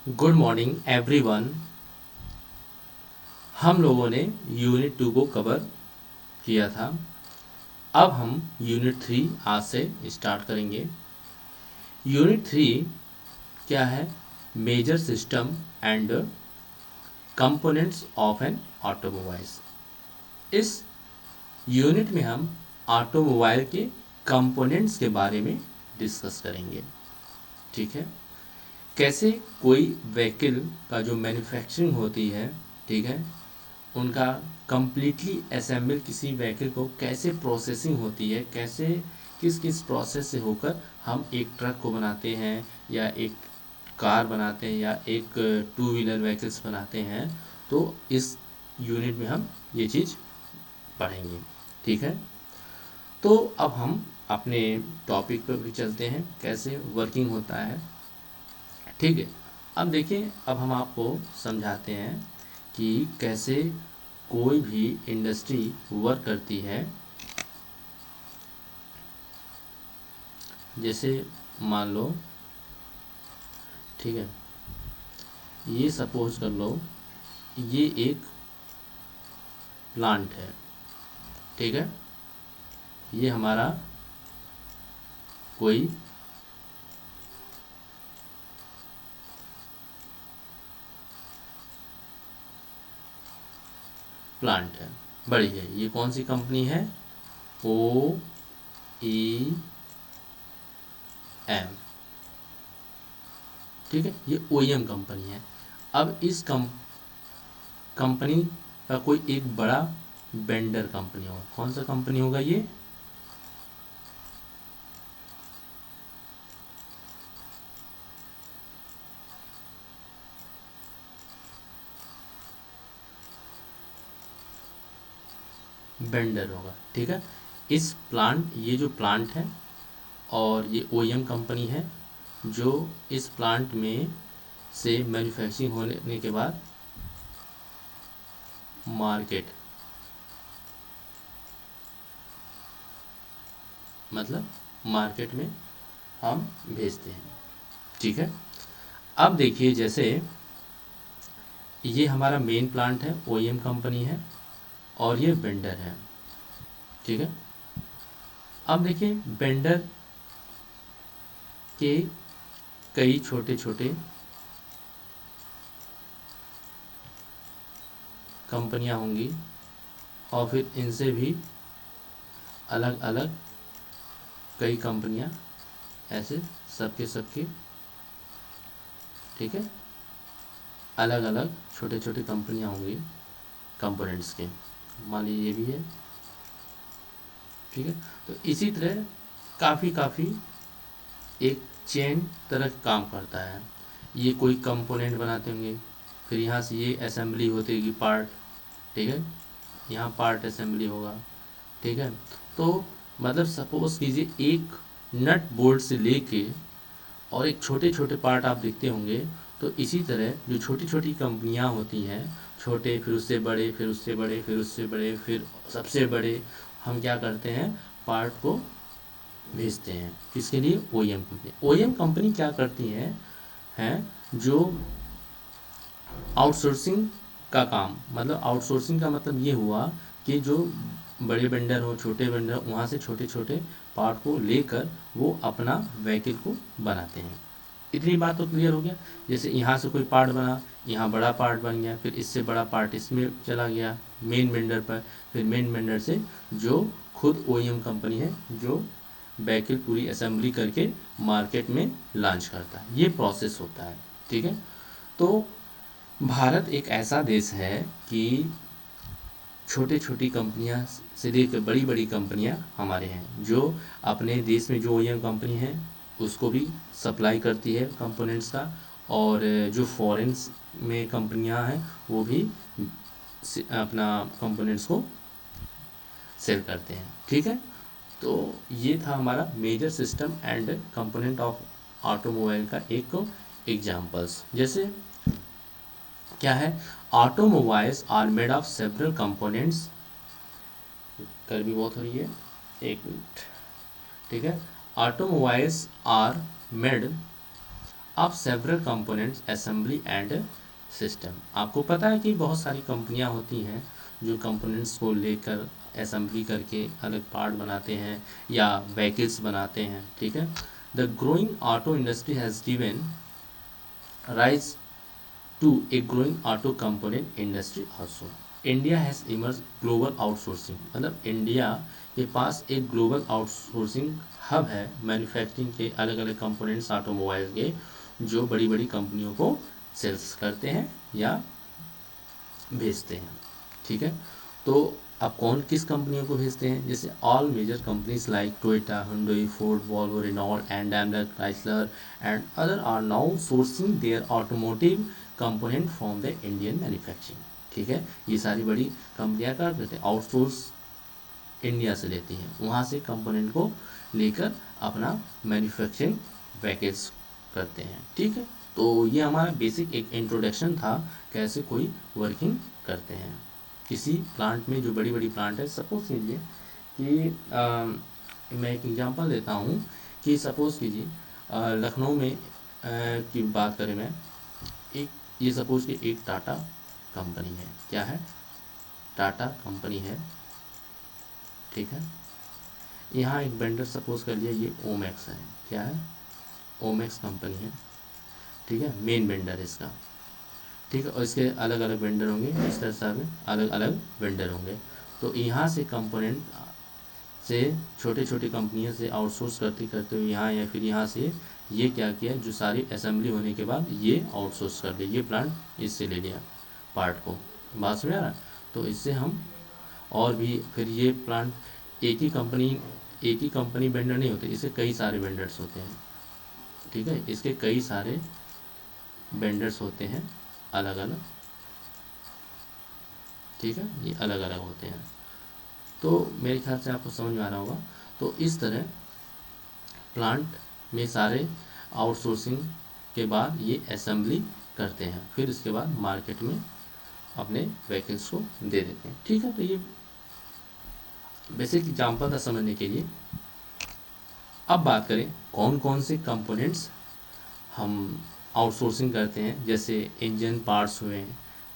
Good morning everyone. हम लोगों ने यूनिट 2 को कवर किया था। अब हम यूनिट 3 आज से स्टार्ट करेंगे। यूनिट 3 क्या है? Major system and components of an automobiles. इस यूनिट में हम ऑटोमोबाइल के कंपोनेंट्स के बारे में डिस्कस करेंगे। ठीक है, कैसे कोई व्हीकल का जो मैन्युफैक्चरिंग होती है, ठीक है, उनका कंप्लीटली असेंबल किसी व्हीकल को कैसे प्रोसेसिंग होती है, कैसे किस किस प्रोसेस से होकर हम एक ट्रक को बनाते हैं या एक कार बनाते हैं या एक टू व्हीलर व्हीकल्स बनाते हैं, तो इस यूनिट में हम ये चीज़ पढ़ेंगे। ठीक है, तो अब हम अपने टॉपिक पर भी चलते हैं, कैसे वर्किंग होता है। ठीक है, अब देखिए, अब हम आपको समझाते हैं कि कैसे कोई भी इंडस्ट्री वर्क करती है। जैसे मान लो, ठीक है, ये सपोज कर लो, ये एक प्लांट है। ठीक है, ये हमारा कोई प्लांट है, बड़ी है। ये कौन सी कंपनी है? OEM। ठीक है, ये OEM कंपनी है। अब इस कंपनी का कोई एक बड़ा वेंडर कंपनी होगा। कौन सा कंपनी होगा? ये वेंडर होगा। ठीक है, इस प्लांट, ये जो प्लांट है और ये OEM कंपनी है, जो इस प्लांट में से मैन्युफैक्चरिंग होने के बाद मार्केट, मतलब मार्केट में हम भेजते हैं। ठीक है, अब देखिए, जैसे ये हमारा मेन प्लांट है, OEM कंपनी है और ये वेंडर है। ठीक है, अब देखिए, वेंडर के कई छोटे छोटे कंपनियां होंगी और फिर इनसे भी अलग अलग कई कंपनियां, ऐसे सबके सबके, ठीक है, अलग अलग छोटे छोटे कंपनियां होंगी कंपोनेंट्स के। मान लीजिए ये भी है। ठीक है, तो इसी तरह काफ़ी एक चेन तरह काम करता है। ये कोई कंपोनेंट बनाते होंगे, फिर यहाँ से ये असेंबली होती होगी पार्ट। ठीक है, यहाँ पार्ट असेंबली होगा। ठीक है, तो मतलब सपोज कीजिए, एक नट बोल्ट से लेके और एक छोटे छोटे पार्ट आप देखते होंगे, तो इसी तरह जो छोटी छोटी कंपनियां होती हैं, छोटे फिर उससे बड़े, फिर उससे बड़े, फिर उससे बड़े, फिर सबसे बड़े, हम क्या करते हैं, पार्ट को भेजते हैं। किसके लिए? OEM company. OEM कंपनी क्या करती हैं जो आउटसोर्सिंग का काम, मतलब आउटसोर्सिंग का मतलब ये हुआ कि जो बड़े वेंडर हो, छोटे वेंडर, वहाँ से छोटे छोटे पार्ट को लेकर वो अपना व्हीकल को बनाते हैं। इतनी बात तो क्लियर हो गया। जैसे यहाँ से कोई पार्ट बना, यहाँ बड़ा पार्ट बन गया, फिर इससे बड़ा पार्ट इसमें चला गया मेन वेंडर पर, फिर मेन वेंडर से जो खुद OEM कंपनी है, जो व्हीकल पूरी असेंबली करके मार्केट में लॉन्च करता है। ये प्रोसेस होता है। ठीक है, तो भारत एक ऐसा देश है कि छोटे छोटी कंपनियां से लेकर बड़ी बड़ी कंपनियां हमारे हैं, जो अपने देश में जो OEM कंपनी है उसको भी सप्लाई करती है कंपोनेंट्स का, और जो फॉरेन्स में कंपनियां हैं वो भी अपना कंपोनेंट्स को सेल करते हैं। ठीक है, तो ये था हमारा major system and component of automobile का एक एग्जांपल्स। जैसे क्या है? Automobiles are made of several components. गर्मी बहुत हो रही है, एक मिनट। ठीक है, automobiles are made of several components assembly and system. आपको पता है कि बहुत सारी कंपनियां होती हैं जो कंपोनेंट्स को लेकर असेंबली करके अलग पार्ट बनाते हैं या व्हीकल्स बनाते हैं, ठीक है। The growing auto industry has given rise to a growing auto component industry also. India has emerged global outsourcing, मतलब इंडिया के पास एक ग्लोबल आउटसोर्सिंग हब है मैन्युफैक्चरिंग के अलग अलग कंपोनेंट्स ऑटोमोबाइल के, जो बड़ी बड़ी कंपनियों को सेल्स करते हैं या भेजते हैं, ठीक है। तो अब कौन किस कंपनियों को भेजते हैं, जैसे all major companies like Toyota, Hyundai, Ford, Volvo, Renault and Daimler, Chrysler and other are now sourcing their automotive component from the Indian manufacturing, ठीक है। ये सारी बड़ी कंपनियां क्या करते हैं, आउटसोर्स इंडिया से लेती हैं, वहाँ से कंपोनेंट को लेकर अपना मैन्युफैक्चरिंग वैकेट्स करते हैं, ठीक है। तो ये हमारा बेसिक एक इंट्रोडक्शन था कैसे कोई वर्किंग करते हैं किसी प्लांट में, जो बड़ी बड़ी प्लांट है। सपोज कीजिए कि मैं एक एग्जांपल देता हूँ कि सपोज कीजिए लखनऊ में की बात करें, मैं एक ये सपोज कि एक टाटा कंपनी है, क्या है, टाटा कंपनी है, ठीक है। यहाँ एक वेंडर सपोज कर लिया ये ओमैक्स है, क्या है, ओमैक्स कंपनी है, ठीक है, मेन वेंडर इसका, ठीक है। और इसके अलग अलग वेंडर होंगे, इस तरह में अलग अलग वेंडर होंगे। तो यहाँ से कंपोनेंट से छोटे छोटे कंपनियों से आउटसोर्स करते करते हुए यहाँ या फिर यहाँ से ये क्या किया, जो सारी असेंबली होने के बाद ये आउटसोर्स कर दिया, ये प्लांट इससे ले लिया पार्ट को, बात समझ आ रहा है। तो इससे हम और भी फिर ये प्लांट एक ही कंपनी वेंडर नहीं होते, इससे कई सारे वेंडर्स होते हैं, ठीक है। इसके कई सारे वेंडर्स होते हैं अलग अलग, ठीक है, ये अलग अलग होते हैं। तो मेरे ख्याल से आपको समझ में आ रहा होगा। तो इस तरह प्लांट में सारे आउटसोर्सिंग के बाद ये असेंबली करते हैं, फिर इसके बाद मार्केट में अपने व्हीकल्स को दे देते हैं, ठीक है। तो ये बेसिक एग्जांपल था समझने के लिए। अब बात करें कौन कौन से कंपोनेंट्स हम आउटसोर्सिंग करते हैं, जैसे इंजन पार्ट्स हुए,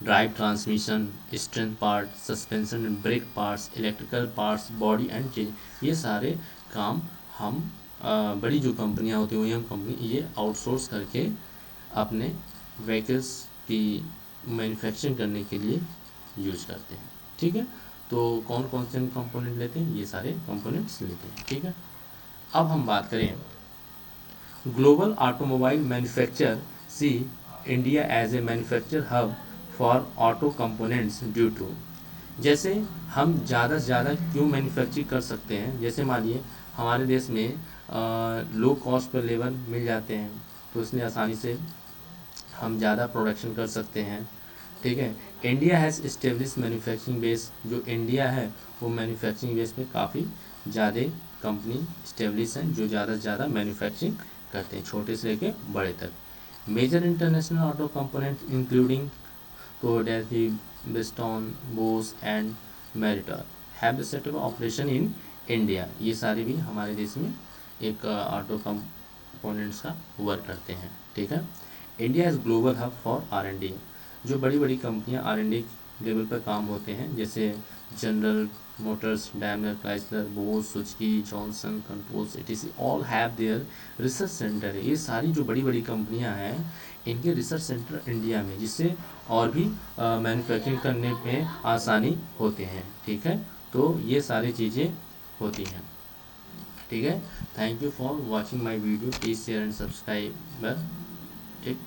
drive transmission, strength part, suspension and brake parts, electrical parts, body and change, ये सारे काम हम बड़ी जो कंपनियां होती हैं OEM कंपनी, ये आउटसोर्स करके अपने व्हीकल्स की मैन्युफैक्चरिंग करने के लिए यूज करते हैं, ठीक है। तो कौन कौन से कंपोनेंट लेते हैं, ये सारे कंपोनेंट्स लेते हैं, ठीक है। अब हम बात करें global automobile manufacture see India as a manufacture hub for auto components due to, जैसे हम ज़्यादा से ज़्यादा क्यों मैन्युफैक्चरिंग कर सकते हैं, जैसे मानिए हमारे देश में लो कॉस्ट पर लेबर मिल जाते हैं, तो इसलिए आसानी से हम ज़्यादा प्रोडक्शन कर सकते हैं, ठीक है। India has establish manufacturing base, जो इंडिया है वो मैन्युफैक्चरिंग बेस पे काफ़ी ज़्यादा कंपनी इस्टेब्लिश हैं जो ज़्यादा से ज़्यादा मैन्युफैक्चरिंग करते हैं, छोटे से लेके बड़े तक। Major international auto component including कोडेसी, Bridgestone, Bosch and Meritor have set up operation in India, ये सारे भी हमारे देश में एक ऑटो कंपोनेंट्स का वर्क करते हैं, ठीक है। India is global hub for R&D, जो बड़ी बड़ी कंपनियां R&D लेवल पर काम होते हैं, जैसे general Motors, Daimler, Chrysler, Bose, Suzuki, Johnson controls etc all have their research centre है। ये सारी जो बड़ी बड़ी कंपनियां हैं इनके रिसर्च सेंटर इंडिया में, जिससे और भी मैन्युफैक्चरिंग करने में आसानी होते हैं, ठीक है। तो ये सारी चीज़ें होती हैं, ठीक है। Thank you for watching my video, please share and subscribe, ठीक।